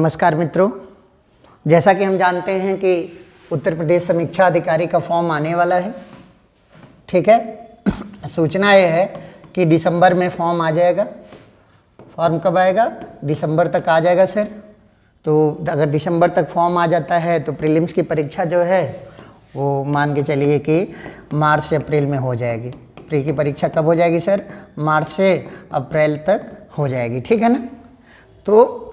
नमस्कार मित्रों, जैसा कि हम जानते हैं कि उत्तर प्रदेश समीक्षा अधिकारी का फॉर्म आने वाला है। ठीक है, सूचना ये है कि दिसंबर में फॉर्म आ जाएगा। फॉर्म कब आएगा? दिसंबर तक आ जाएगा सर। तो अगर दिसंबर तक फॉर्म आ जाता है तो प्रीलिम्स की परीक्षा जो है वो मान के चलिए कि मार्च से अप्रैल में हो जाएगी। प्री की परीक्षा कब हो जाएगी सर? मार्च से अप्रैल तक हो जाएगी। ठीक है ना। तो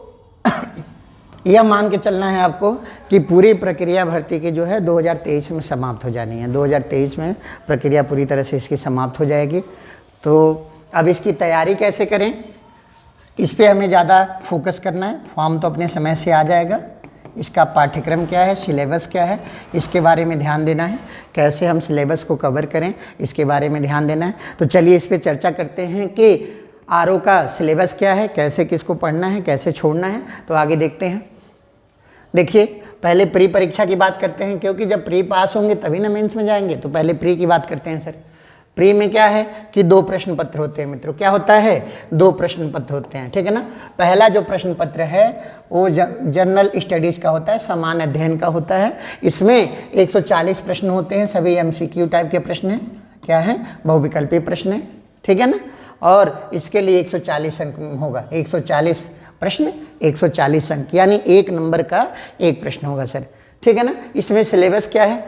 यह मान के चलना है आपको कि पूरी प्रक्रिया भर्ती की जो है 2023 में समाप्त हो जानी है। 2023 में प्रक्रिया पूरी तरह से इसकी समाप्त हो जाएगी। तो अब इसकी तैयारी कैसे करें, इस पे हमें ज़्यादा फोकस करना है। फॉर्म तो अपने समय से आ जाएगा। इसका पाठ्यक्रम क्या है, सिलेबस क्या है, इसके बारे में ध्यान देना है। कैसे हम सिलेबस को कवर करें, इसके बारे में ध्यान देना है। तो चलिए इस पे चर्चा करते हैं कि आरओ का सिलेबस क्या है, कैसे किसको पढ़ना है, कैसे छोड़ना है। तो आगे देखते हैं। देखिए, पहले प्री परीक्षा की बात करते हैं, क्योंकि जब प्री पास होंगे तभी ना मेंस में जाएंगे। तो पहले प्री की बात करते हैं सर। प्री में क्या है कि 2 प्रश्न पत्र होते हैं मित्रों। क्या होता है? 2 प्रश्न पत्र होते हैं। ठीक है ना। पहला जो प्रश्न पत्र है वो जनरल स्टडीज़ का होता है, सामान्य अध्ययन का होता है। इसमें 140 प्रश्न होते हैं, सभी एमसीक्यू टाइप के प्रश्न हैं। क्या है? बहुविकल्पीय प्रश्न है। ठीक है ना। और इसके लिए 140 अंक होगा। 140 प्रश्न 140 अंक, यानी 1 नंबर का 1 प्रश्न होगा सर। ठीक है ना। इसमें सिलेबस क्या है?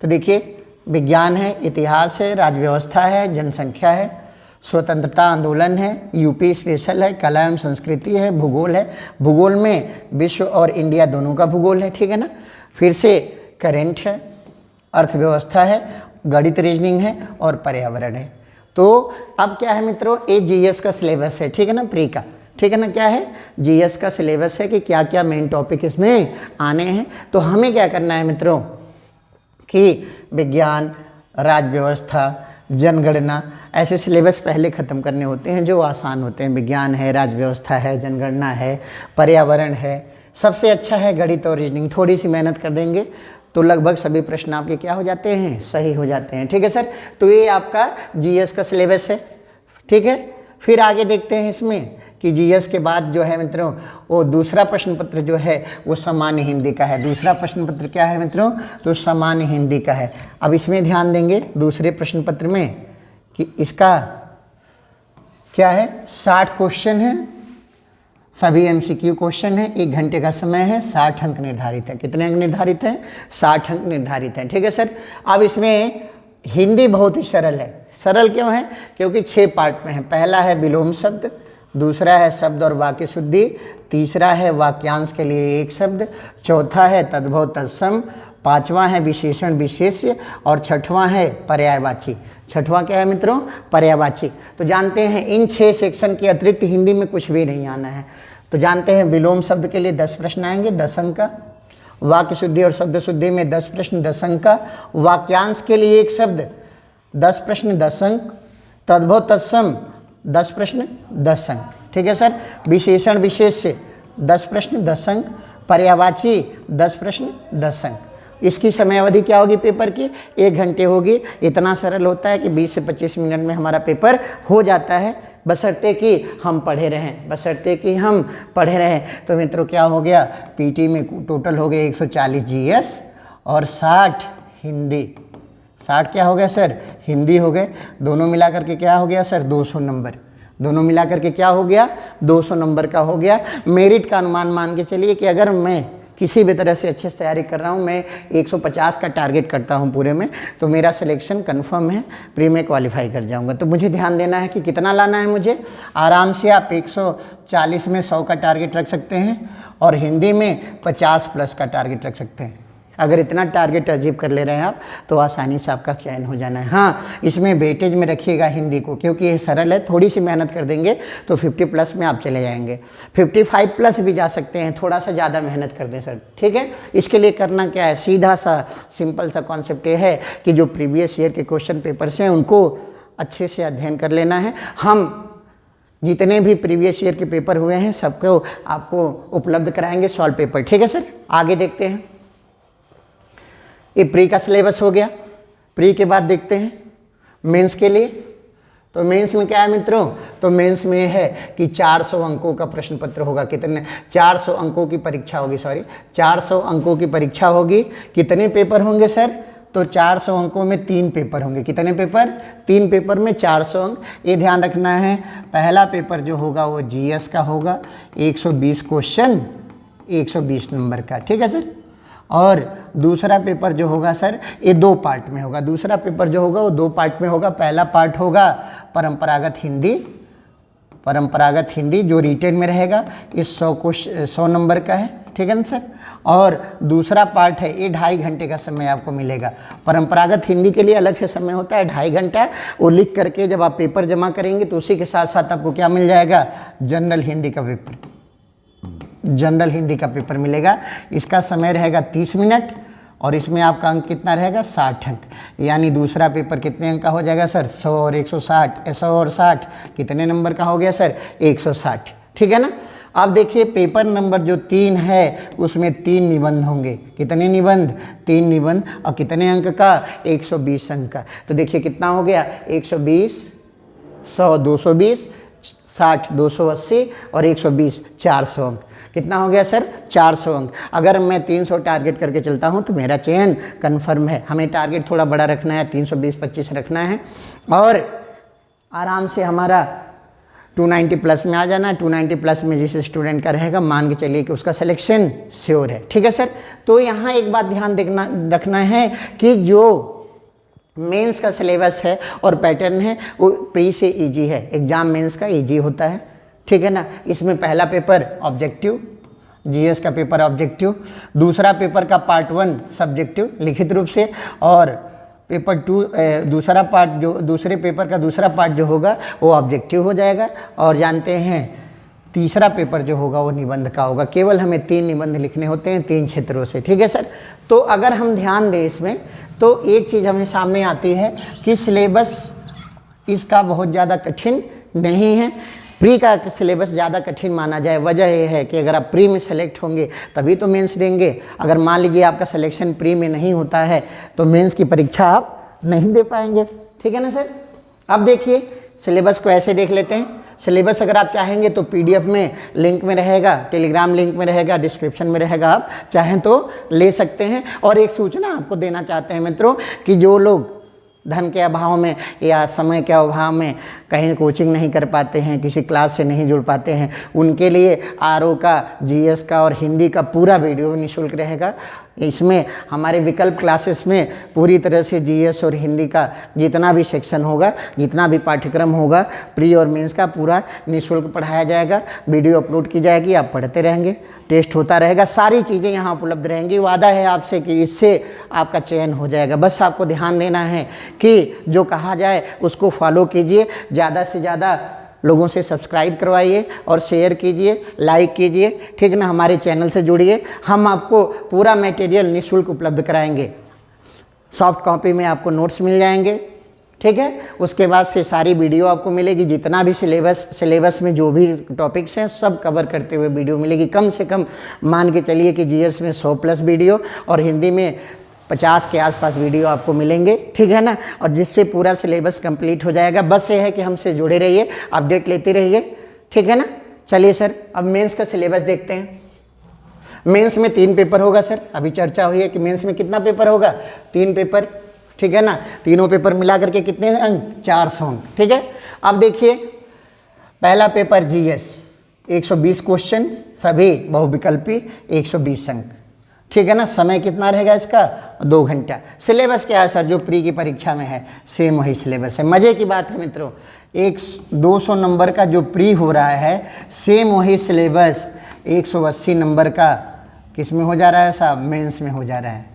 तो देखिए, विज्ञान है, इतिहास है, राज्य व्यवस्था है, जनसंख्या है, स्वतंत्रता आंदोलन है, यूपी स्पेशल है, कला एवं संस्कृति है, भूगोल है। भूगोल में विश्व और इंडिया दोनों का भूगोल है। ठीक है ना। फिर से करेंट है, अर्थव्यवस्था है, गणित रीजनिंग है और पर्यावरण है। तो अब क्या है मित्रों, ये जीएस का सिलेबस है। ठीक है ना, प्री का। ठीक है ना। क्या है? जीएस का सिलेबस है कि क्या क्या मेन टॉपिक इसमें आने हैं। तो हमें क्या करना है मित्रों कि विज्ञान, राज्य व्यवस्था, जनगणना, ऐसे सिलेबस पहले ख़त्म करने होते हैं जो आसान होते हैं। विज्ञान है, राज्य व्यवस्था है, जनगणना है, पर्यावरण है। सबसे अच्छा है गणित और रीजनिंग। थोड़ी सी मेहनत कर देंगे तो लगभग सभी प्रश्न आपके क्या हो जाते हैं? सही हो जाते हैं। ठीक है सर। तो ये आपका जीएस का सिलेबस है। ठीक है। फिर आगे देखते हैं इसमें कि जीएस के बाद जो है मित्रों वो दूसरा प्रश्न पत्र जो है वो सामान्य हिंदी का है। दूसरा प्रश्न पत्र क्या है मित्रों? तो सामान्य हिंदी का है। अब इसमें ध्यान देंगे दूसरे प्रश्न पत्र में कि इसका क्या है, 60 क्वेश्चन है, सभी एमसीक्यू क्वेश्चन है, 1 घंटे का समय है, 60 अंक निर्धारित है। कितने अंक निर्धारित हैं? 60 अंक निर्धारित हैं। ठीक है सर। अब इसमें हिंदी बहुत ही सरल है। सरल क्यों है? क्योंकि 6 पार्ट में है। पहला है विलोम शब्द, दूसरा है शब्द और वाक्य शुद्धि, तीसरा है वाक्यांश के लिए 1 शब्द, चौथा है तद्भव तत्सम, 5वां है विशेषण विशेष्य और 6वां है पर्यायवाची। 6वां क्या है मित्रों? पर्यायवाची। तो जानते हैं इन 6 सेक्शन के अतिरिक्त हिंदी में कुछ भी नहीं आना है। तो जानते हैं विलोम शब्द के लिए 10 प्रश्न आएंगे, 10 अंक का। वाक्य शुद्धि और शब्द शुद्धि में 10 प्रश्न, 10 अंक का। वाक्यांश के लिए 1 शब्द, 10 प्रश्न, 10 अंक। तद्भव तत्सम 10 प्रश्न, 10 अंक। ठीक है सर। विशेषण विशेष्य 10 प्रश्न, 10 अंक। पर्यायवाची 10 प्रश्न, 10 अंक। इसकी समयावधि क्या होगी पेपर की? 1 घंटे होगी। इतना सरल होता है कि 20 से 25 मिनट में हमारा पेपर हो जाता है, बशर्ते कि हम पढ़े रहें। बशर्ते कि हम पढ़े रहें। तो मित्रों क्या हो गया, पीटी में टोटल हो गए 140 जीएस और 60 हिंदी। 60 क्या हो गया सर? हिंदी हो गए। दोनों मिला करके क्या हो गया सर? 200 नंबर। दोनों मिला करके क्या हो गया? 200 नंबर का हो गया। मेरिट का अनुमान मान के चलिए कि अगर मैं किसी भी तरह से अच्छे से तैयारी कर रहा हूँ, मैं 150 का टारगेट करता हूँ पूरे में, तो मेरा सिलेक्शन कन्फर्म है, प्री में क्वालिफाई कर जाऊँगा। तो मुझे ध्यान देना है कि कितना लाना है मुझे। आराम से आप 140 में 100 का टारगेट रख सकते हैं और हिंदी में 50 प्लस का टारगेट रख सकते हैं। अगर इतना टारगेट अचीव कर ले रहे हैं आप तो आसानी से आपका चयन हो जाना है। हाँ, इसमें वेटेज में रखिएगा हिंदी को, क्योंकि ये सरल है। थोड़ी सी मेहनत कर देंगे तो 50 प्लस में आप चले जाएंगे। 55 प्लस भी जा सकते हैं, थोड़ा सा ज़्यादा मेहनत कर दें सर। ठीक है। इसके लिए करना क्या है, सीधा सा सिंपल सा कॉन्सेप्ट ये है कि जो प्रीवियस ईयर के क्वेश्चन पेपर्स हैं उनको अच्छे से अध्ययन कर लेना है। हम जितने भी प्रीवियस ईयर के पेपर हुए हैं सबको आपको उपलब्ध कराएंगे सॉल्व पेपर। ठीक है सर। आगे देखते हैं। ये प्री का सिलेबस हो गया। प्री के बाद देखते हैं मेंस के लिए। तो मेंस में क्या है मित्रों, तो मेंस में है कि 400 अंकों का प्रश्न पत्र होगा। कितने, 400 अंकों की परीक्षा होगी, 400 अंकों की परीक्षा होगी। कितने पेपर होंगे सर, तो 400 अंकों में 3 पेपर होंगे। कितने पेपर, 3 पेपर में 400 अंक। ये ध्यान रखना है, पहला पेपर जो होगा वो जीएस का होगा, 120 क्वेश्चन 120 नंबर का, ठीक है सर। और दूसरा पेपर जो होगा सर ये 2 पार्ट में होगा। दूसरा पेपर जो होगा वो 2 पार्ट में होगा। पहला पार्ट होगा परंपरागत हिंदी जो रिटेन में रहेगा, इस 100 नंबर का है, ठीक है ना सर। और दूसरा पार्ट है ये 2.5 घंटे का समय आपको मिलेगा। परंपरागत हिंदी के लिए अलग से समय होता है 2.5 घंटा, वो लिख करके जब आप पेपर जमा करेंगे तो उसी के साथ साथ आपको क्या मिल जाएगा, जनरल हिंदी का पेपर मिलेगा। इसका समय रहेगा 30 मिनट और इसमें आपका अंक कितना रहेगा, 60 अंक। यानी दूसरा पेपर कितने अंक का हो जाएगा सर, 100 और 160, 100 और 60 कितने नंबर का हो गया सर, 160, ठीक है ना। अब देखिए पेपर नंबर जो 3 है उसमें 3 निबंध होंगे। कितने निबंध, 3 निबंध। और कितने अंक का, 120 अंक का। तो देखिए कितना हो गया, 120, 100 220, 60 280 और 120 400 अंक। कितना हो गया सर, 400 अंक। अगर मैं 300 टारगेट करके चलता हूं तो मेरा चयन कन्फर्म है। हमें टारगेट थोड़ा बड़ा रखना है, 320-25 रखना है और आराम से हमारा 290 प्लस में आ जाना है। 290 प्लस में जिस स्टूडेंट का रहेगा मान के चलिए कि उसका सिलेक्शन श्योर है, ठीक है सर। तो यहाँ एक बात ध्यान रखना है कि जो मेंस का सिलेबस है और पैटर्न है वो प्री से इजी है। एग्जाम मेंस का इजी होता है, ठीक है ना। इसमें पहला पेपर ऑब्जेक्टिव, जीएस का पेपर ऑब्जेक्टिव, दूसरा पेपर का पार्ट 1 सब्जेक्टिव लिखित रूप से, और पेपर 2 दूसरा पार्ट जो दूसरे पेपर का दूसरा पार्ट जो होगा वो ऑब्जेक्टिव हो जाएगा। और जानते हैं तीसरा पेपर जो होगा वो निबंध का होगा। केवल हमें 3 निबंध लिखने होते हैं 3 क्षेत्रों से, ठीक है सर। तो अगर हम ध्यान दें इसमें तो एक चीज़ हमें सामने आती है कि सिलेबस इसका बहुत ज़्यादा कठिन नहीं है। प्री का सिलेबस ज़्यादा कठिन माना जाए, वजह यह है कि अगर आप प्री में सेलेक्ट होंगे तभी तो मेंस देंगे। अगर मान लीजिए आपका सिलेक्शन प्री में नहीं होता है तो मेंस की परीक्षा आप नहीं दे पाएंगे, ठीक है ना सर। अब देखिए सिलेबस को ऐसे देख लेते हैं। सिलेबस अगर आप चाहेंगे तो पीडीएफ में लिंक में रहेगा, टेलीग्राम लिंक में रहेगा, डिस्क्रिप्शन में रहेगा, आप चाहें तो ले सकते हैं। और एक सूचना आपको देना चाहते हैं मित्रों कि जो लोग धन के अभाव में या समय के अभाव में कहीं कोचिंग नहीं कर पाते हैं, किसी क्लास से नहीं जुड़ पाते हैं, उनके लिए आरओ का, जीएस का और हिंदी का पूरा वीडियो निःशुल्क रहेगा। इसमें हमारे विकल्प क्लासेस में पूरी तरह से जीएस और हिंदी का जितना भी सेक्शन होगा, जितना भी पाठ्यक्रम होगा, प्री और मेंस का पूरा निःशुल्क पढ़ाया जाएगा। वीडियो अपलोड की जाएगी, आप पढ़ते रहेंगे, टेस्ट होता रहेगा, सारी चीज़ें यहाँ उपलब्ध रहेंगी। वादा है आपसे कि इससे आपका चयन हो जाएगा। बस आपको ध्यान देना है कि जो कहा जाए उसको फॉलो कीजिए, ज़्यादा से ज़्यादा लोगों से सब्सक्राइब करवाइए और शेयर कीजिए, लाइक कीजिए, ठीक ना। हमारे चैनल से जुड़िए, हम आपको पूरा मटेरियल निःशुल्क उपलब्ध कराएंगे। सॉफ्ट कॉपी में आपको नोट्स मिल जाएंगे, ठीक है। उसके बाद से सारी वीडियो आपको मिलेगी, जितना भी सिलेबस में जो भी टॉपिक्स हैं सब कवर करते हुए वीडियो मिलेगी। कम से कम मान के चलिए कि जीएस में 100 प्लस वीडियो और हिंदी में 50 के आसपास वीडियो आपको मिलेंगे, ठीक है ना। और जिससे पूरा सिलेबस कंप्लीट हो जाएगा। बस ये है कि हमसे जुड़े रहिए, अपडेट लेते रहिए, ठीक है ना। चलिए सर अब मेंस का सिलेबस देखते हैं। मेंस में 3 पेपर होगा सर। अभी चर्चा हुई है कि मेंस में कितना पेपर होगा, 3 पेपर, ठीक है ना। तीनों पेपर मिला करके कितने अंक, 400 अंक, ठीक है। अब देखिए पहला पेपर जीएस 120 क्वेश्चन, सभी बहुविकल्पी, 120 अंक, ठीक है ना। समय कितना रहेगा इसका, 2 घंटा। सिलेबस क्या है सर, जो प्री की परीक्षा में है सेम वही सिलेबस है। मज़े की बात है मित्रों, 200 नंबर का जो प्री हो रहा है सेम वही सिलेबस 180 नंबर का किस में हो जा रहा है साहब, मेंस में हो जा रहा है।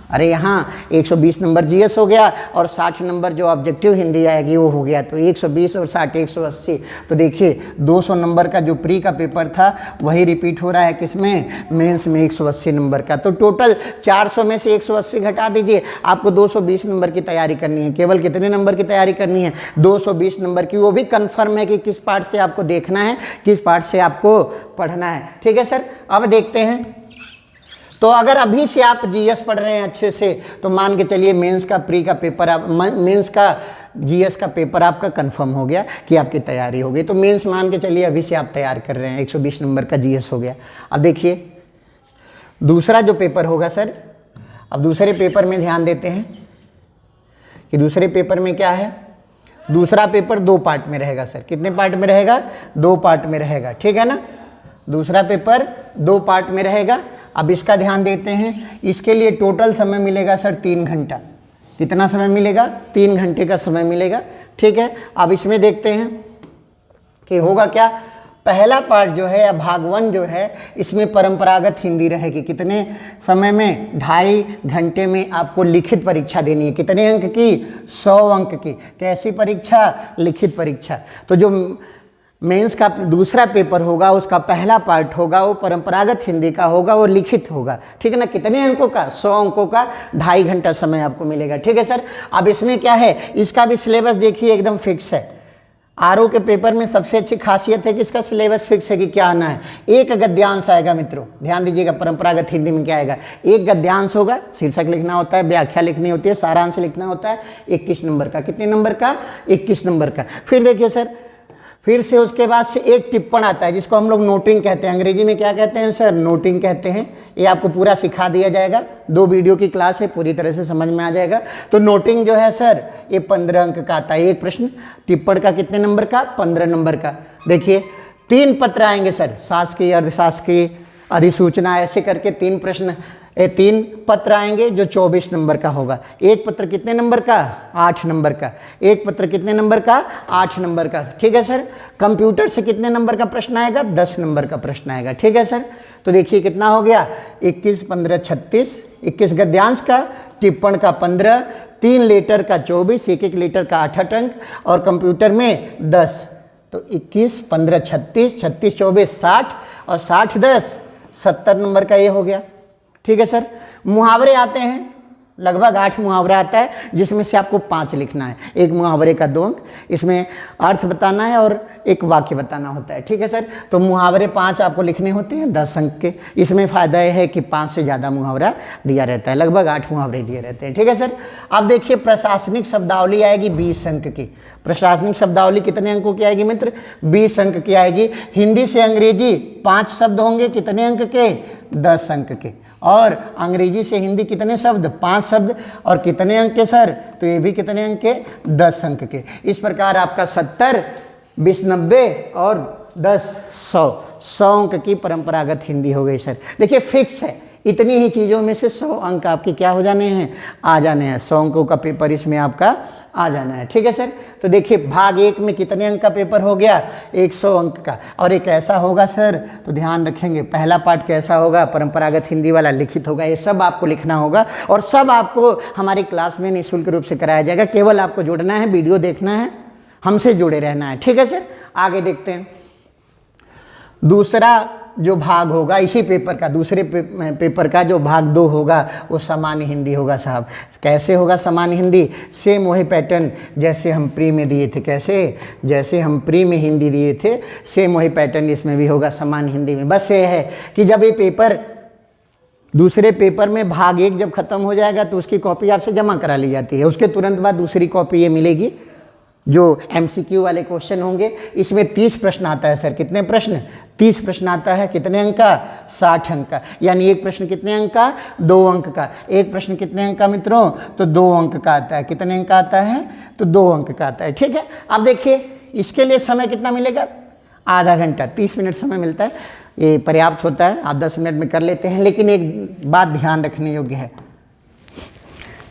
अरे यहाँ 120 नंबर जीएस हो गया और 60 नंबर जो ऑब्जेक्टिव हिंदी आएगी वो हो गया, तो 120 और 60 180। तो देखिए 200 नंबर का जो प्री का पेपर था वही रिपीट हो रहा है किसमें, मेंस में 180 नंबर का। तो टोटल 400 में से 180 घटा दीजिए, आपको 220 नंबर की तैयारी करनी है। केवल कितने नंबर की तैयारी करनी है, 220 नंबर की। वो भी कन्फर्म है कि किस पार्ट से आपको देखना है, किस पार्ट से आपको पढ़ना है, ठीक है सर। अब देखते हैं, तो अगर अभी से आप जीएस पढ़ रहे हैं अच्छे से तो मान के चलिए मेंस का प्री का पेपर आप मेंस का जीएस का पेपर आपका कंफर्म हो गया कि आपकी तैयारी हो गई। तो मेंस मान के चलिए अभी से आप तैयार कर रहे हैं, 120 नंबर का जीएस हो गया। अब देखिए दूसरा जो पेपर होगा सर, अब दूसरे पेपर में ध्यान देते हैं कि दूसरे पेपर में क्या है। दूसरा पेपर 2 पार्ट में रहेगा सर। कितने पार्ट में रहेगा? 2 पार्ट में रहेगा, ठीक है ना। दूसरा पेपर 2 पार्ट में रहेगा। अब इसका ध्यान देते हैं, इसके लिए टोटल समय मिलेगा सर 3 घंटा। कितना समय मिलेगा? 3 घंटे का समय मिलेगा, ठीक है। अब इसमें देखते हैं कि होगा क्या। पहला पार्ट जो है या भाग 1 जो है, इसमें परंपरागत हिंदी रहेगी। कितने समय में? 2.5 घंटे में आपको लिखित परीक्षा देनी है। कितने अंक की? 100 अंक की। कैसी परीक्षा? लिखित परीक्षा। तो जो मेंस का दूसरा पेपर होगा उसका पहला पार्ट होगा वो परंपरागत हिंदी का होगा, वो लिखित होगा, ठीक है ना। कितने अंकों का? 100 अंकों का। 2.5 घंटा समय आपको मिलेगा, ठीक है सर। अब इसमें क्या है, इसका भी सिलेबस देखिए एकदम फिक्स है। आरओ के पेपर में सबसे अच्छी खासियत है कि इसका सिलेबस फिक्स है कि क्या आना है। एक गद्यांश आएगा मित्रों, ध्यान दीजिएगा। परंपरागत हिंदी में क्या आएगा? एक गद्यांश होगा, शीर्षक लिखना होता है, व्याख्या लिखनी होती है, सारांश लिखना होता है। 21 नंबर का। कितने नंबर का? 21 नंबर का। फिर देखिए सर, फिर से उसके बाद से एक टिप्पण आता है जिसको हम लोग नोटिंग कहते हैं। अंग्रेजी में क्या कहते हैं सर? नोटिंग कहते हैं। ये आपको पूरा सिखा दिया जाएगा। 2 वीडियो की क्लास है, पूरी तरह से समझ में आ जाएगा। तो नोटिंग जो है सर, ये 15 अंक का आता है एक प्रश्न। टिप्पण का कितने नंबर का? 15 नंबर का। देखिए 3 पत्र आएंगे सर, शासकीय, अर्धशासकीय, अधिसूचना, ऐसे करके 3 प्रश्न, 3 पत्र आएंगे जो 24 नंबर का होगा। एक पत्र कितने नंबर का? 8 नंबर का। एक पत्र कितने नंबर का? 8 नंबर का, ठीक है सर। कंप्यूटर से कितने नंबर का प्रश्न आएगा? 10 नंबर का प्रश्न आएगा, ठीक है सर। तो देखिए कितना हो गया? 21, 15, 36। 21 गद्यांश का, टिप्पण का 15, 3 लेटर का 24, 1-1 लेटर का 8-8 अंक, और कंप्यूटर में 10। तो 21, 15, 36, 36, 24, 60, और 60, 10, 70 नंबर का ये हो गया, ठीक है सर। मुहावरे आते हैं, लगभग 8 मुहावरा आता है, जिसमें से आपको 5 लिखना है। एक मुहावरे का 2 अंक, इसमें अर्थ बताना है और एक वाक्य बताना होता है, ठीक है सर। तो मुहावरे 5 आपको लिखने होते हैं 10 अंक के। इसमें फ़ायदा यह है कि 5 से ज़्यादा मुहावरा दिया रहता है, लगभग 8 मुहावरे दिए रहते हैं, ठीक है सर। अब देखिए प्रशासनिक शब्दावली आएगी 20 अंक की। प्रशासनिक शब्दावली कितने अंकों की आएगी मित्र? 20 अंक की आएगी। हिंदी से अंग्रेजी 5 शब्द होंगे, कितने अंक के? 10 अंक के। और अंग्रेजी से हिंदी कितने शब्द? 5 शब्द, और कितने अंक के सर? तो ये भी कितने अंक के? 10 अंक के। इस प्रकार आपका 70, 20, 90 और 10, 100 अंक की परंपरागत हिंदी हो गई सर। देखिए फिक्स है, इतनी ही चीज़ों में से 100 अंक आपके क्या हो जाने हैं? आ जाने हैं। 100 अंकों का पेपर इसमें आपका आ जाना है, ठीक है सर। तो देखिए भाग 1 में कितने अंक का पेपर हो गया? 100 अंक का। और एक ऐसा होगा सर, तो ध्यान रखेंगे, पहला पार्ट कैसा होगा? परंपरागत हिंदी वाला लिखित होगा। ये सब आपको लिखना होगा और सब आपको हमारी क्लास में निःशुल्क रूप से कराया जाएगा। केवल आपको जुड़ना है, वीडियो देखना है, हमसे जुड़े रहना है, ठीक है सर। आगे देखते हैं। दूसरा जो भाग होगा इसी पेपर का, दूसरे पेपर का जो भाग 2 होगा वो सामान्य हिंदी होगा साहब। कैसे होगा सामान्य हिंदी? सेम वही पैटर्न जैसे हम प्री में दिए थे। कैसे? जैसे हम प्री में हिंदी दिए थे, सेम वही पैटर्न इसमें भी होगा सामान्य हिंदी में। बस ये है कि जब ये पेपर, दूसरे पेपर में भाग 1 जब खत्म हो जाएगा तो उसकी कॉपी आपसे जमा करा ली जाती है। उसके तुरंत बाद दूसरी कॉपी ये मिलेगी जो MCQ वाले क्वेश्चन होंगे। इसमें 30 प्रश्न आता है सर। कितने प्रश्न? 30 प्रश्न आता है। कितने अंक का? 60 अंक का। यानी एक प्रश्न कितने अंक का? 2 अंक का। एक प्रश्न कितने अंक का मित्रों? तो 2 अंक का आता है। कितने अंक का आता है? तो 2 अंक का आता है, ठीक है। अब देखिए इसके लिए समय कितना मिलेगा? आधा घंटा, 30 मिनट समय मिलता है। ये पर्याप्त होता है, आप 10 मिनट में कर लेते हैं। लेकिन एक बात ध्यान रखने योग्य है,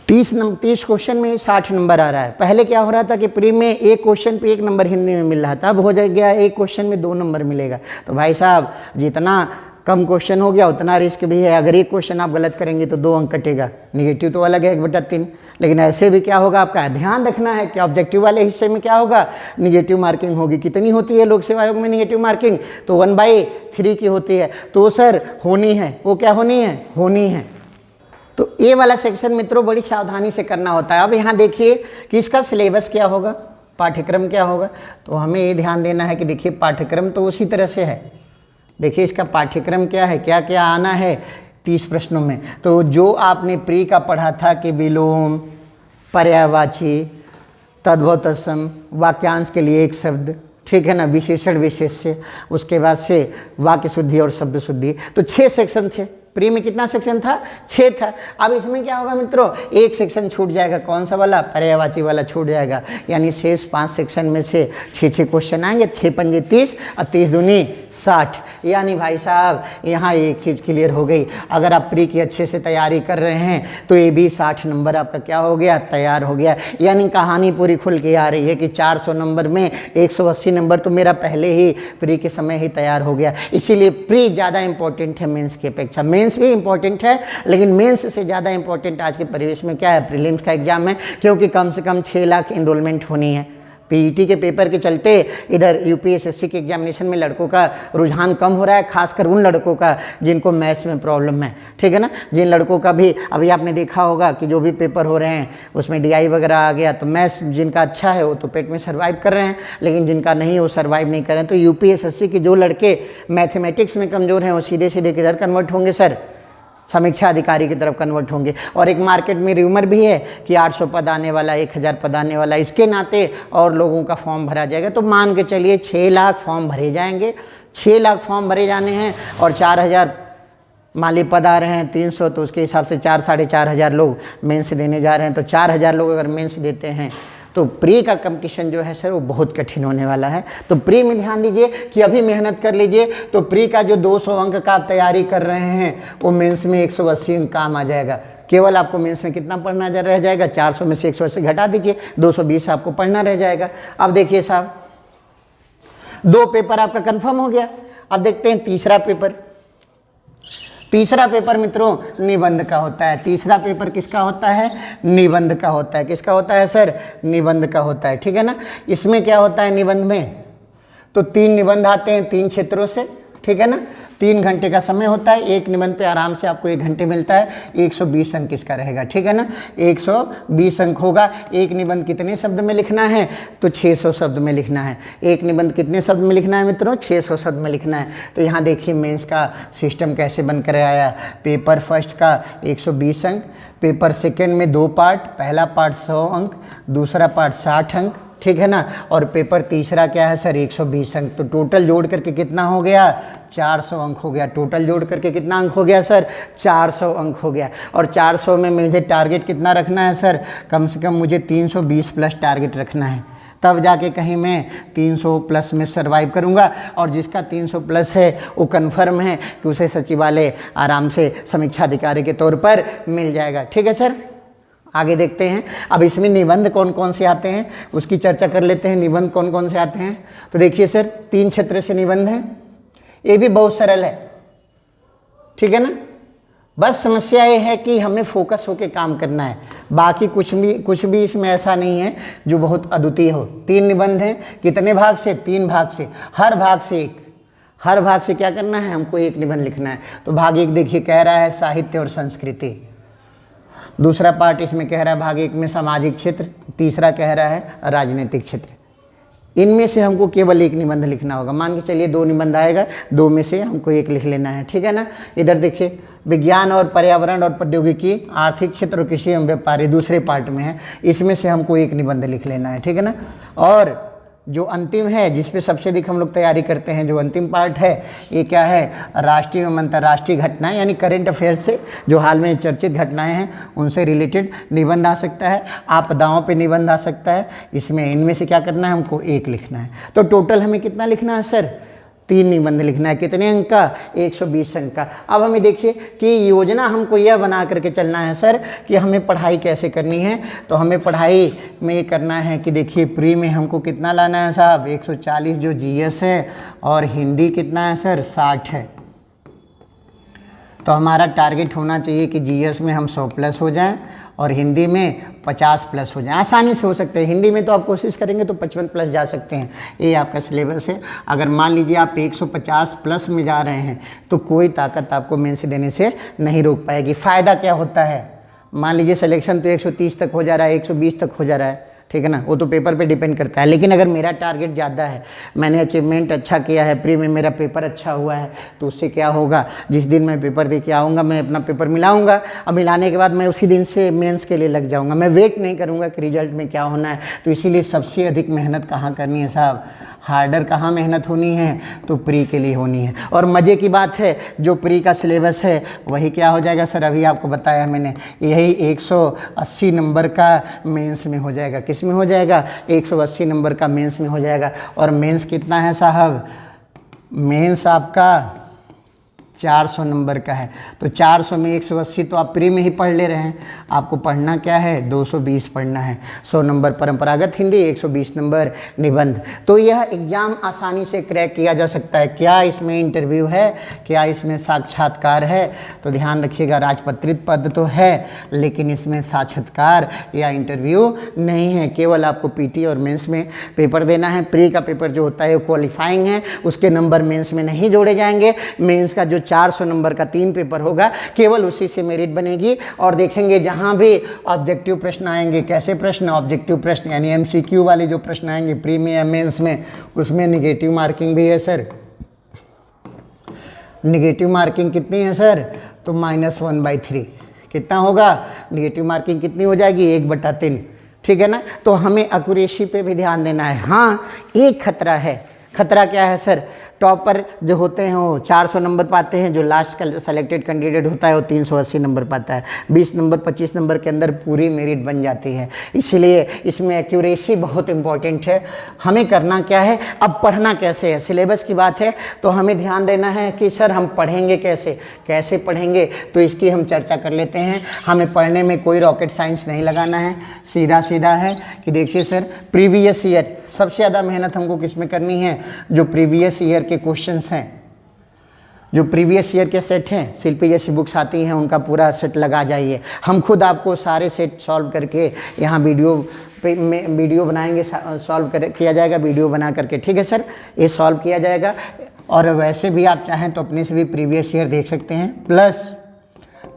30 क्वेश्चन में 60 नंबर आ रहा है। पहले क्या हो रहा था कि प्री में एक क्वेश्चन पे 1 नंबर हिंदी में मिल रहा था, अब हो गया एक क्वेश्चन में 2 नंबर मिलेगा। तो भाई साहब जितना कम क्वेश्चन हो गया उतना रिस्क भी है। अगर एक क्वेश्चन आप गलत करेंगे तो 2 अंक कटेगा। निगेटिव तो अलग है 1/3, लेकिन ऐसे भी क्या होगा आपका ध्यान रखना है कि ऑब्जेक्टिव वाले हिस्से में क्या होगा? निगेटिव मार्किंग होगी। कितनी होती है लोक सेवा आयोग में निगेटिव मार्किंग? तो 1/3 की होती है। तो सर होनी है, वो क्या होनी है? होनी है। तो ये वाला सेक्शन मित्रों बड़ी सावधानी से करना होता है। अब यहाँ देखिए कि इसका सिलेबस क्या होगा, पाठ्यक्रम क्या होगा। तो हमें ये ध्यान देना है कि देखिए पाठ्यक्रम तो उसी तरह से है। देखिए इसका पाठ्यक्रम क्या है, क्या क्या आना है 30 प्रश्नों में। तो जो आपने प्री का पढ़ा था कि विलोम, पर्यायवाची, तद्भव तत्सम, वाक्यांश के लिए एक शब्द, ठीक है ना, विशेषण विशेष्य, उसके बाद से वाक्य शुद्धि और शब्द शुद्धि। तो 6 सेक्शन थे। प्री में कितना सेक्शन था? 6 था। अब इसमें क्या होगा मित्रों, एक सेक्शन छूट जाएगा। कौन सा वाला? पर्यायवाची वाला छूट जाएगा। यानी शेष 5 सेक्शन में से 6 क्वेश्चन आएंगे। 6 पंजे 30 और 30 दूनी 60। यानी भाई साहब यहाँ एक चीज़ क्लियर हो गई, अगर आप प्री की अच्छे से तैयारी कर रहे हैं तो ये भी 60 नंबर आपका क्या हो गया? तैयार हो गया। यानी कहानी पूरी खुल के आ रही है कि 400 नंबर में 180 नंबर तो मेरा पहले ही प्री के समय ही तैयार हो गया। इसीलिए प्री ज़्यादा इंपॉर्टेंट है मेंस की अपेक्षा। मेंस भी इंपॉर्टेंट है, लेकिन मेंस से ज़्यादा इंपॉर्टेंट आज के परिवेश में क्या है? प्रीलिम्स का एग्जाम है, क्योंकि कम से कम 6 लाख इनरोलमेंट होनी है। पीईटी के पेपर के चलते इधर यूपीएसएससी के एग्जामिनेशन में लड़कों का रुझान कम हो रहा है, खासकर उन लड़कों का जिनको मैथ्स में प्रॉब्लम है, ठीक है ना। जिन लड़कों का भी अभी आपने देखा होगा कि जो भी पेपर हो रहे हैं उसमें डीआई वगैरह आ गया, तो मैथ्स जिनका अच्छा है वो तो पेट में सर्वाइव कर रहे हैं, लेकिन जिनका नहीं वो सर्वाइव नहीं कर रहे हैं। तो यूपीएसएससी के जो लड़के मैथमेटिक्स में कमज़ोर हैं वो सीधे सीधे किधर कन्वर्ट होंगे सर? समीक्षा अधिकारी की तरफ कन्वर्ट होंगे। और एक मार्केट में र्यूमर भी है कि 800 पद आने वाला, 1000 पद आने वाला, इसके नाते और लोगों का फॉर्म भरा जाएगा। तो मान के चलिए 6 लाख फॉर्म भरे जाएंगे। 6 लाख फॉर्म भरे जाने हैं और 4000 माली पद आ रहे हैं 300, तो उसके हिसाब से 4 साढ़े 4 हज़ार लोग मेंस देने जा रहे हैं। तो 4000 लोग अगर मेंस देते हैं तो प्री का कंपटीशन जो है सर वो बहुत कठिन होने वाला है। तो प्री में ध्यान दीजिए कि अभी मेहनत कर लीजिए, तो प्री का जो 200 अंक का आप तैयारी कर रहे हैं वो मेंस में 180 अंक काम आ जाएगा। केवल आपको मेंस में कितना पढ़ना रह जाएगा? 400 में से 180 घटा दीजिए, 220 आपको पढ़ना रह जाएगा। अब देखिए साहब, 2 पेपर आपका कंफर्म हो गया। अब देखते हैं तीसरा पेपर। तीसरा पेपर मित्रों निबंध का होता है। तीसरा पेपर किसका होता है? निबंध का होता है। किसका होता है सर? निबंध का होता है, ठीक है ना। इसमें क्या होता है निबंध में? तो 3 निबंध आते हैं 3 क्षेत्रों से, ठीक है ना। 3 घंटे का समय होता है। एक निबंध पे आराम से आपको 1 घंटे मिलता है। 120 अंक इसका रहेगा, ठीक है ना। 120 अंक होगा। एक निबंध कितने शब्द में लिखना है? तो 600 शब्द में लिखना है। एक निबंध कितने शब्द में लिखना है मित्रों? 600 शब्द में लिखना है। तो यहाँ देखिए मेंस का सिस्टम कैसे बनकर आया। पेपर फर्स्ट का 120 अंक, पेपर सेकेंड में 2 पार्ट, पहला पार्ट 100 अंक, दूसरा पार्ट 60 अंक, ठीक है ना। और पेपर तीसरा क्या है सर? 120 अंक। तो टोटल जोड़ करके कितना हो गया? 400 अंक हो गया। टोटल जोड़ करके कितना अंक हो गया सर? 400 अंक हो गया। और 400 में मुझे टारगेट कितना रखना है सर? कम से कम मुझे 320 प्लस टारगेट रखना है, तब जाके कहीं मैं 300 प्लस में सर्वाइव करूंगा। और जिसका 300 प्लस है वो कन्फर्म है कि उसे सचिवालय आराम से समीक्षा अधिकारी के तौर पर मिल जाएगा, ठीक है सर। आगे देखते हैं। अब इसमें निबंध कौन कौन से आते हैं उसकी चर्चा कर लेते हैं। निबंध कौन कौन से आते हैं? तो देखिए सर 3 क्षेत्र से निबंध है। ये भी बहुत सरल है, ठीक है ना। बस समस्या ये है कि हमें फोकस होकर काम करना है। बाकी कुछ भी इसमें ऐसा नहीं है जो बहुत अद्वितीय हो। 3 निबंध हैं। कितने भाग से? 3 भाग से। हर भाग से एक। हर भाग से क्या करना है? हमको एक निबंध लिखना है। तो भाग 1 देखिए कह रहा है साहित्य और संस्कृति। दूसरा पार्ट इसमें कह रहा है भाग 1 में सामाजिक क्षेत्र। तीसरा कह रहा है राजनीतिक क्षेत्र। इनमें से हमको केवल एक निबंध लिखना होगा। मान के चलिए 2 निबंध आएगा, 2 में से हमको एक लिख लेना है, ठीक है ना। इधर देखिए विज्ञान और पर्यावरण और प्रौद्योगिकी, आर्थिक क्षेत्र और कृषि एवं व्यापारी दूसरे पार्ट में है। इसमें से हमको एक निबंध लिख लेना है, ठीक है ना। और जो अंतिम है जिस पे सबसे अधिक हम लोग तैयारी करते हैं, जो अंतिम पार्ट है ये क्या है? राष्ट्रीय एवं अंतर्राष्ट्रीय घटनाएं, यानी करंट अफेयर से जो हाल में चर्चित घटनाएं हैं उनसे रिलेटेड निबंध आ सकता है। आपदाओं पे निबंध आ सकता है। इसमें इनमें से क्या करना है? हमको एक लिखना है। तो टोटल हमें कितना लिखना है सर? 3 निबंध लिखना है। कितने अंक का? 120 अंक का। अब हमें देखिए कि योजना हमको यह बना करके चलना है सर कि हमें पढ़ाई कैसे करनी है। तो हमें पढ़ाई में ये करना है कि देखिए प्री में हमको कितना लाना है साहब? 140 जो जीएस है, और हिंदी कितना है सर? 60 है। तो हमारा टारगेट होना चाहिए कि जीएस में हम 100 प्लस हो जाएं और हिंदी में 50 प्लस हो जाए। आसानी से हो सकते हैं। हिंदी में तो आप कोशिश करेंगे तो 55 प्लस जा सकते हैं। ये आपका सिलेबस है। अगर मान लीजिए आप 150 प्लस में जा रहे हैं तो कोई ताकत आपको मेंस देने से नहीं रोक पाएगी। फ़ायदा क्या होता है? मान लीजिए सिलेक्शन तो 130 तक हो जा रहा है, 120 तक हो जा रहा है, ठीक है ना, वो तो पेपर पे डिपेंड करता है। लेकिन अगर मेरा टारगेट ज़्यादा है, मैंने अचीवमेंट अच्छा किया है, प्री में मेरा पेपर अच्छा हुआ है, तो उससे क्या होगा, जिस दिन मैं पेपर दे के आऊँगा मैं अपना पेपर मिलाऊंगा, और मिलाने के बाद मैं उसी दिन से मेंस के लिए लग जाऊँगा। मैं वेट नहीं करूँगा कि रिजल्ट में क्या होना है। तो इसीलिए सबसे अधिक मेहनत कहाँ करनी है साहब, हार्डर कहाँ मेहनत होनी है, तो प्री के लिए होनी है। और मज़े की बात है, जो प्री का सिलेबस है वही क्या हो जाएगा सर, अभी आपको बताया मैंने, यही 180 नंबर का मेंस में हो जाएगा। किस में हो जाएगा, 180 नंबर का मेंस में हो जाएगा। और मेंस कितना है साहब, मेंस आपका 400 नंबर का है। तो 400 में 180 तो आप प्री में ही पढ़ ले रहे हैं, आपको पढ़ना क्या है, 220 पढ़ना है। 100 नंबर परंपरागत हिंदी, 120 नंबर निबंध। तो यह एग्ज़ाम आसानी से क्रैक किया जा सकता है। क्या इसमें इंटरव्यू है, क्या इसमें साक्षात्कार है, तो ध्यान रखिएगा, राजपत्रित पद तो है लेकिन इसमें साक्षात्कार या इंटरव्यू नहीं है। केवल आपको पीटी और मेंस में पेपर देना है। प्री का पेपर जो होता है वो क्वालिफाइंग है, उसके नंबर मेंस में नहीं जोड़े जाएंगे। मेंस का जो 400 नंबर का 3 पेपर होगा, केवल उसी से मेरिट बनेगी। और देखेंगे जहां भी ऑब्जेक्टिव प्रश्न आएंगे, कैसे प्रश्न, ऑब्जेक्टिव प्रश्न यानी एमसीक्यू वाले जो प्रश्न आएंगे प्री में या मेंस में, उसमें निगेटिव मार्किंग भी है सर। निगेटिव मार्किंग कितनी है सर, तो -1/3। कितना होगा, निगेटिव मार्किंग कितनी हो जाएगी, 1/3। ठीक है ना। तो हमें एक्यूरेसी पे भी ध्यान देना है। हाँ, एक खतरा है। खतरा क्या है सर, टॉपर जो होते हैं वो 400 नंबर पाते हैं, जो लास्ट का सेलेक्टेड कैंडिडेट होता है वो 380 नंबर पाता है। 20 नंबर 25 नंबर के अंदर पूरी मेरिट बन जाती है। इसलिए इसमें एक्यूरेसी बहुत इंपॉर्टेंट है। हमें करना क्या है, अब पढ़ना कैसे है, सिलेबस की बात है तो हमें ध्यान देना है कि सर हम पढ़ेंगे कैसे, कैसे पढ़ेंगे, तो इसकी हम चर्चा कर लेते हैं। हमें पढ़ने में कोई रॉकेट साइंस नहीं लगाना है, सीधा सीधा है कि देखिए सर, प्रीवियस ईयर सबसे ज़्यादा मेहनत हमको किस में करनी है, जो प्रीवियस ईयर के क्वेश्चंस हैं, जो प्रीवियस ईयर के सेट हैं, शिल्पी जैसी बुक्स आती हैं उनका पूरा सेट लगा जाइए। हम खुद आपको सारे सेट सॉल्व करके यहाँ वीडियो पे में वीडियो बनाएंगे, सॉल्व किया जाएगा वीडियो बना करके। ठीक है सर, ये सॉल्व किया जाएगा। और वैसे भी आप चाहें तो अपने से भी प्रीवियस ईयर देख सकते हैं, प्लस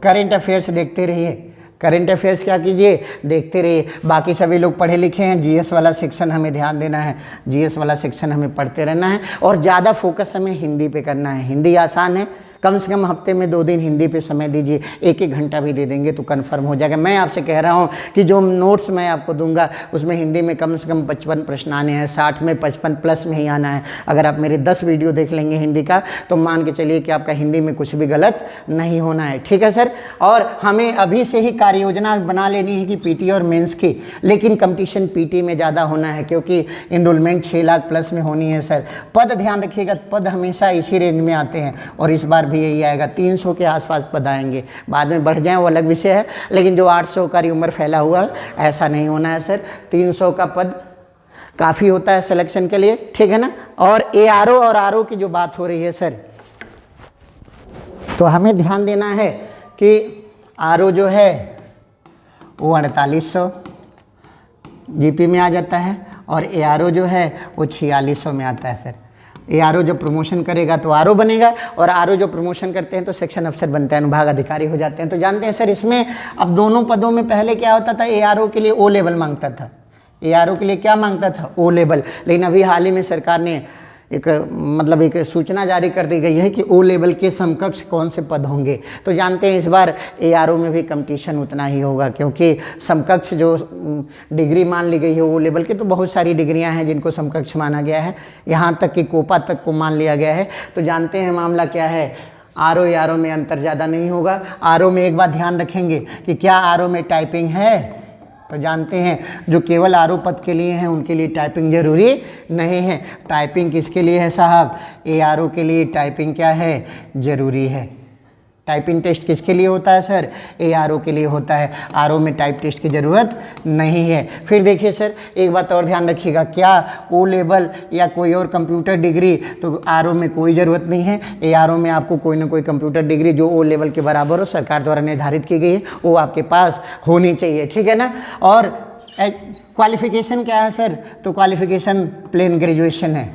करेंट अफेयर्स देखते रहिए। करंट अफेयर्स क्या कीजिए, देखते रहिए। बाकी सभी लोग पढ़े लिखे हैं, जीएस वाला सेक्शन हमें ध्यान देना है, जीएस वाला सेक्शन हमें पढ़ते रहना है। और ज़्यादा फोकस हमें हिंदी पे करना है। हिंदी आसान है, कम से कम हफ्ते में 2 दिन हिंदी पे समय दीजिए, 1-1 घंटा भी दे देंगे तो कंफर्म हो जाएगा। मैं आपसे कह रहा हूँ कि जो नोट्स मैं आपको दूंगा उसमें हिंदी में कम से कम 55 प्रश्न आने हैं, 60 में 55 प्लस में ही आना है। अगर आप मेरे 10 वीडियो देख लेंगे हिंदी का तो मान के चलिए कि आपका हिंदी में कुछ भी गलत नहीं होना है। ठीक है सर। और हमें अभी से ही कार्य योजना बना लेनी है कि पीटी और मेंस की, लेकिन कंपटीशन पीटी में ज़्यादा होना है क्योंकि इनरोलमेंट 6 लाख प्लस में होनी है सर। पद ध्यान रखिएगा, पद हमेशा इसी रेंज में आते हैं और इस बार भी यही आएगा, 300 के आसपास पद आएंगे। बाद में बढ़ जाएं वो अलग विषय है, लेकिन जो 800 का उम्र फैला हुआ ऐसा नहीं होना है सर। 300 का पद काफ़ी होता है सिलेक्शन के लिए। ठीक है ना। और एआरओ और आरओ की जो बात हो रही है सर, तो हमें ध्यान देना है कि आरओ जो है वो 4800 जीपी में आ जाता है और एआरओ जो है वो 4600 में आता है सर। एआरओ जब प्रमोशन करेगा तो आरओ बनेगा और आरओ जो प्रमोशन करते हैं तो सेक्शन अफसर बनते हैं, अनुभाग अधिकारी हो जाते हैं। तो जानते हैं सर इसमें अब दोनों पदों में पहले क्या होता था, एआरओ के लिए ओ लेवल मांगता था। एआरओ के लिए क्या मांगता था, ओ लेवल। लेकिन अभी हाल ही में सरकार ने एक सूचना जारी कर दी गई है कि ओ लेवल के समकक्ष कौन से पद होंगे। तो जानते हैं इस बार एआरओ में भी कंपटीशन उतना ही होगा क्योंकि समकक्ष जो डिग्री मान ली गई है ओ लेवल की, तो बहुत सारी डिग्रियां हैं जिनको समकक्ष माना गया है, यहाँ तक कि कोपा तक को मान लिया गया है। तो जानते हैं मामला क्या है, आरओ एआरओ में अंतर ज़्यादा नहीं होगा। आरओ में एक बात ध्यान रखेंगे कि क्या आरओ में टाइपिंग है, तो जानते हैं जो केवल आरओ पद के लिए हैं उनके लिए टाइपिंग जरूरी नहीं है। टाइपिंग किसके लिए है साहब, एआरओ के लिए टाइपिंग क्या है, जरूरी है। टाइपिंग टेस्ट किसके लिए होता है सर, एआरओ के लिए होता है। आरओ में टाइप टेस्ट की ज़रूरत नहीं है। फिर देखिए सर एक बात और ध्यान रखिएगा, क्या ओ लेवल या कोई और कंप्यूटर डिग्री, तो आरओ में कोई ज़रूरत नहीं है। एआरओ में आपको कोई ना कोई कंप्यूटर डिग्री जो ओ लेवल के बराबर हो, सरकार द्वारा निर्धारित की गई है, वो आपके पास होनी चाहिए। ठीक है ना। और क्वालिफिकेशन क्या है सर, तो क्वालिफिकेशन प्लेन ग्रेजुएशन है।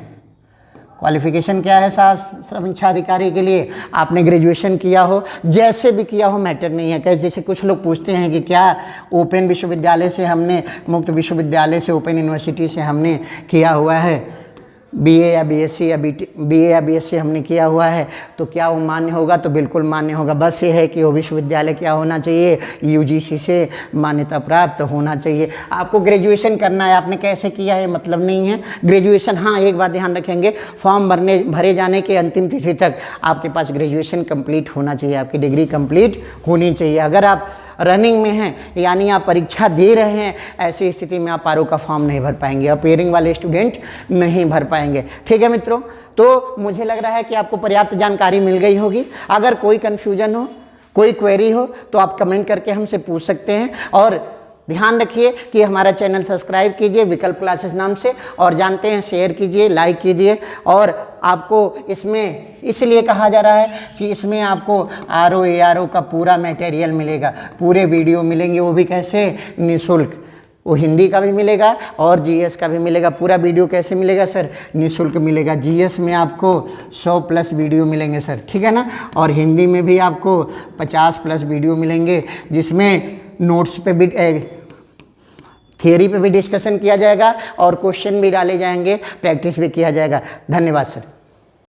क्वालिफिकेशन क्या है साहब समीक्षा अधिकारी के लिए? आपने ग्रेजुएशन किया हो, जैसे भी किया हो मैटर नहीं है। जैसे कुछ लोग पूछते हैं कि क्या ओपन विश्वविद्यालय से हमने, मुक्त विश्वविद्यालय से, ओपन यूनिवर्सिटी से हमने किया हुआ है बीए या बीएससी या बीए या बीएससी हमने किया हुआ है तो क्या वो मान्य होगा? तो बिल्कुल मान्य होगा। बस ये है कि वो विश्वविद्यालय क्या होना चाहिए, यूजीसी से मान्यता प्राप्त होना चाहिए। आपको ग्रेजुएशन करना है, आपने कैसे किया है मतलब नहीं है। ग्रेजुएशन, हाँ एक बात ध्यान रखेंगे, फॉर्म भरे जाने के अंतिम तिथि तक आपके पास ग्रेजुएशन कंप्लीट होना चाहिए, आपकी डिग्री कंप्लीट होनी चाहिए। अगर आप रनिंग में हैं यानी आप परीक्षा दे रहे हैं, ऐसी स्थिति में आप आरओ का फॉर्म नहीं भर पाएंगे, अपेयरिंग वाले स्टूडेंट नहीं भर पाएंगे। ठीक है मित्रों, तो मुझे लग रहा है कि आपको पर्याप्त जानकारी मिल गई होगी। अगर कोई कन्फ्यूजन हो, कोई क्वेरी हो तो आप कमेंट करके हमसे पूछ सकते हैं। और ध्यान रखिए कि हमारा चैनल सब्सक्राइब कीजिए विकल्प क्लासेस नाम से, और जानते हैं शेयर कीजिए, लाइक कीजिए। और आपको इसमें इसलिए कहा जा रहा है कि इसमें आपको आरओ एआरओ का पूरा मटेरियल मिलेगा, पूरे वीडियो मिलेंगे, वो भी कैसे? निःशुल्क। वो हिंदी का भी मिलेगा और जीएस का भी मिलेगा। पूरा वीडियो कैसे मिलेगा सर? निःशुल्क मिलेगा। जीएस में आपको 100+ वीडियो मिलेंगे सर, ठीक है ना। और हिंदी में भी आपको 50+ वीडियो मिलेंगे, जिसमें नोट्स पे भी थियरी पे भी डिस्कशन किया जाएगा और क्वेश्चन भी डाले जाएंगे, प्रैक्टिस भी किया जाएगा। धन्यवाद सर।